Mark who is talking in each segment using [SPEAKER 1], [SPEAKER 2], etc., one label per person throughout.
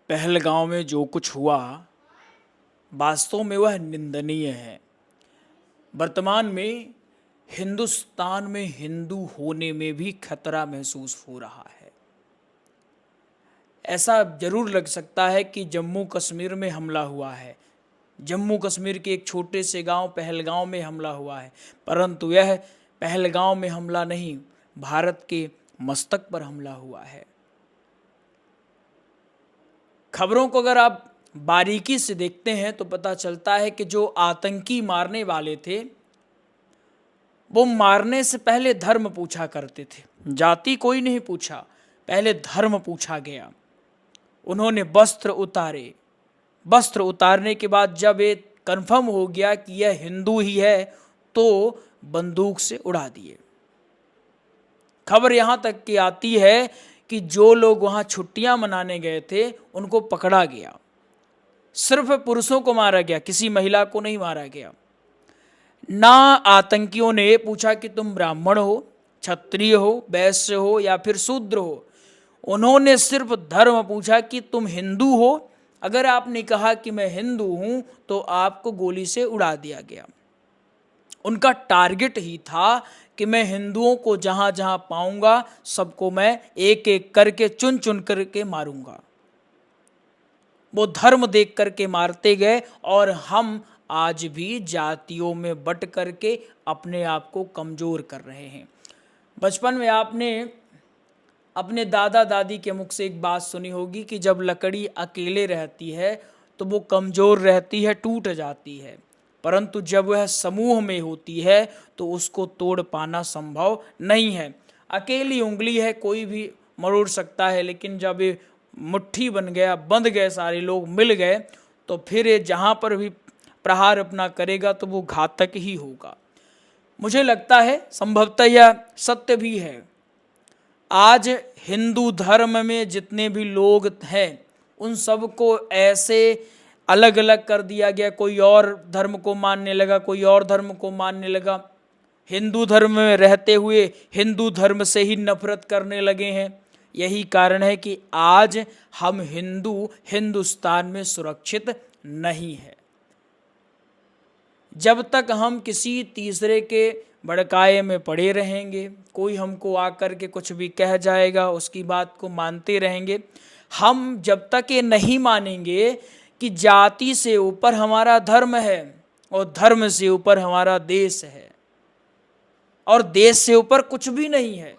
[SPEAKER 1] पहलगांव में जो कुछ हुआ वास्तव में वह निंदनीय है। वर्तमान में हिंदुस्तान में हिंदू होने में भी खतरा महसूस हो रहा है। ऐसा जरूर लग सकता है कि जम्मू कश्मीर में हमला हुआ है, जम्मू कश्मीर के एक छोटे से गांव पहलगांव में हमला हुआ है, परंतु यह पहलगांव में हमला नहीं, भारत के मस्तक पर हमला हुआ है। खबरों को अगर आप बारीकी से देखते हैं तो पता चलता है कि जो आतंकी मारने वाले थे वो मारने से पहले धर्म पूछा करते थे, जाति कोई नहीं पूछा, पहले धर्म पूछा गया। उन्होंने वस्त्र उतारे, वस्त्र उतारने के बाद जब ये कन्फर्म हो गया कि यह हिंदू ही है तो बंदूक से उड़ा दिए। खबर यहाँ तक की आती है कि जो लोग वहाँ छुट्टियां मनाने गए थे उनको पकड़ा गया, सिर्फ पुरुषों को मारा गया, किसी महिला को नहीं मारा गया। ना आतंकियों ने पूछा कि तुम ब्राह्मण हो, क्षत्रिय हो, वैश्य हो या फिर शूद्र हो, उन्होंने सिर्फ धर्म पूछा कि तुम हिंदू हो। अगर आपने कहा कि मैं हिंदू हूं तो आपको गोली से उड़ा दिया गया। उनका टारगेट ही था कि मैं हिंदुओं को जहां जहां पाऊंगा सबको मैं एक एक करके चुन चुन करके मारूंगा। वो धर्म देख करके मारते गए और हम आज भी जातियों में बट करके अपने आप को कमजोर कर रहे हैं। बचपन में आपने अपने दादा दादी के मुख से एक बात सुनी होगी कि जब लकड़ी अकेले रहती है तो वो कमजोर रहती है, टूट जाती है, परंतु जब वह समूह में होती है तो उसको तोड़ पाना संभव नहीं है। अकेली उंगली है, कोई भी मरोड़ सकता है, लेकिन जब ये मुट्ठी बन गया, बंध गए, सारे लोग मिल गए, तो फिर ये जहाँ पर भी प्रहार अपना करेगा तो वो घातक ही होगा। मुझे लगता है संभवतः यह सत्य भी है। आज हिंदू धर्म में जितने भी लोग हैं उन सबको ऐसे अलग अलग कर दिया गया, कोई और धर्म को मानने लगा, कोई और धर्म को मानने लगा। हिंदू धर्म में रहते हुए हिंदू धर्म से ही नफरत करने लगे हैं। यही कारण है कि आज हम हिंदू हिंदुस्तान में सुरक्षित नहीं है। जब तक हम किसी तीसरे के भड़काए में पड़े रहेंगे, कोई हमको आकर के कुछ भी कह जाएगा उसकी बात को मानते रहेंगे, हम जब तक ये नहीं मानेंगे कि जाति से ऊपर हमारा धर्म है और धर्म से ऊपर हमारा देश है और देश से ऊपर कुछ भी नहीं है,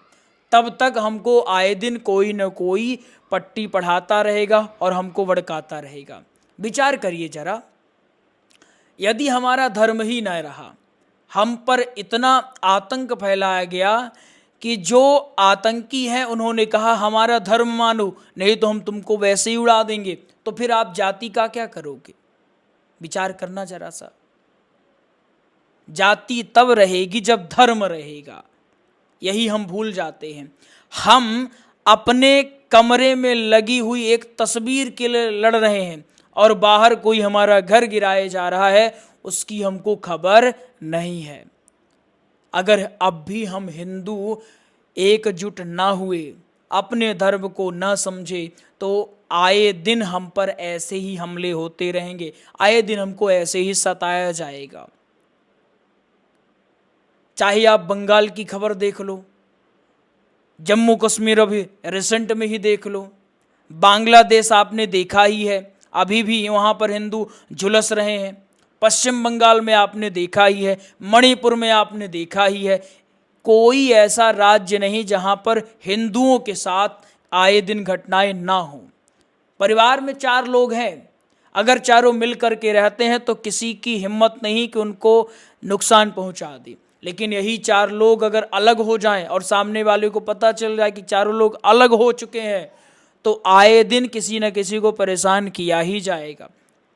[SPEAKER 1] तब तक हमको आए दिन कोई न कोई पट्टी पढ़ाता रहेगा और हमको भड़काता रहेगा। विचार करिए जरा, यदि हमारा धर्म ही न रहा, हम पर इतना आतंक फैलाया गया कि जो आतंकी हैं उन्होंने कहा हमारा धर्म मानो नहीं तो हम तुमको वैसे ही उड़ा देंगे, तो फिर आप जाति का क्या करोगे? विचार करना जरा सा। जाति तब रहेगी जब धर्म रहेगा, यही हम भूल जाते हैं। हम अपने कमरे में लगी हुई एक तस्वीर के लिए लड़ रहे हैं और बाहर कोई हमारा घर गिराए जा रहा है, उसकी हमको खबर नहीं है। अगर अब भी हम हिंदू एकजुट ना हुए, अपने धर्म को ना समझे, तो आए दिन हम पर ऐसे ही हमले होते रहेंगे, आए दिन हमको ऐसे ही सताया जाएगा। चाहे आप बंगाल की खबर देख लो, जम्मू कश्मीर अभी रिसेंट में ही देख लो, बांग्लादेश आपने देखा ही है, अभी भी वहाँ पर हिंदू झुलस रहे हैं, पश्चिम बंगाल में आपने देखा ही है, मणिपुर में आपने देखा ही है। कोई ऐसा राज्य नहीं जहाँ पर हिंदुओं के साथ आए दिन घटनाएं ना हो। परिवार में 4 लोग हैं, अगर चारों मिल करके रहते हैं तो किसी की हिम्मत नहीं कि उनको नुकसान पहुंचा दे, लेकिन यही 4 लोग अगर अलग हो जाएं और सामने वाले को पता चल जाए कि चारों लोग अलग हो चुके हैं तो आए दिन किसी न किसी को परेशान किया ही जाएगा।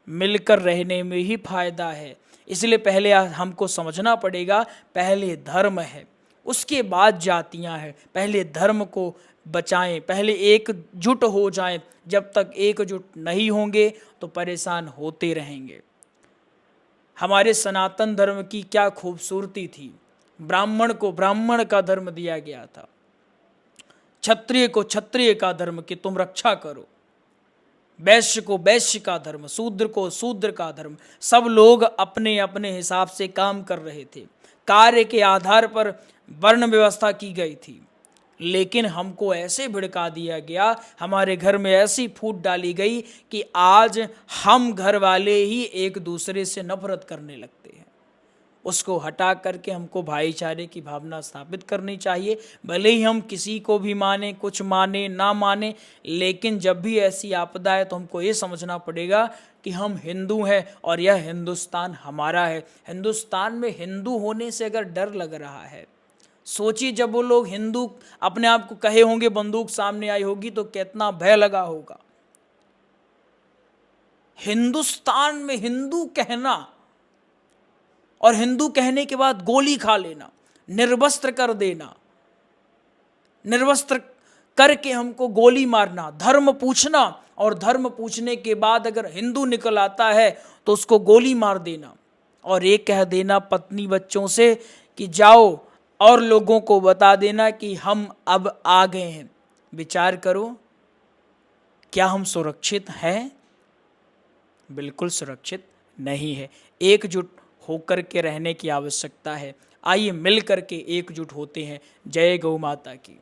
[SPEAKER 1] मिलकर रहने में ही फायदा है, इसलिए पहले हमको समझना पड़ेगा, पहले धर्म है उसके बाद जातियां हैं। पहले धर्म को बचाएं, पहले एकजुट हो जाएं। जब तक एकजुट नहीं होंगे तो परेशान होते रहेंगे। हमारे सनातन धर्म की क्या खूबसूरती थी, ब्राह्मण को ब्राह्मण का धर्म दिया गया था, क्षत्रिय को क्षत्रिय का धर्म कि तुम रक्षा करो, वैश्य को वैश्य का धर्म, शूद्र को शूद्र का धर्म। सब लोग अपने अपने हिसाब से काम कर रहे थे, कार्य के आधार पर वर्ण व्यवस्था की गई थी। लेकिन हमको ऐसे भड़का दिया गया, हमारे घर में ऐसी फूट डाली गई कि आज हम घर वाले ही एक दूसरे से नफरत करने लगते हैं। उसको हटा करके हमको भाईचारे की भावना स्थापित करनी चाहिए। भले ही हम किसी को भी माने, कुछ माने ना माने, लेकिन जब भी ऐसी आपदा है तो हमको ये समझना पड़ेगा कि हम हिंदू हैं और यह हिंदुस्तान हमारा है। हिंदुस्तान में हिंदू होने से अगर डर लग रहा है, सोचिए जब वो लोग हिंदू अपने आप को कहे होंगे, बंदूक सामने आई होगी तो कितना भय लगा होगा। हिंदुस्तान में हिंदू कहना और हिंदू कहने के बाद गोली खा लेना, निर्वस्त्र कर देना, निर्वस्त्र करके हमको गोली मारना, धर्म पूछना और धर्म पूछने के बाद अगर हिंदू निकल आता है तो उसको गोली मार देना और ये कह देना पत्नी बच्चों से कि जाओ और लोगों को बता देना कि हम अब आ गए हैं। विचार करो, क्या हम सुरक्षित हैं? बिल्कुल सुरक्षित नहीं है। एकजुट होकर के रहने की आवश्यकता है। आइए मिल करके एकजुट होते हैं। जय गौ माता की।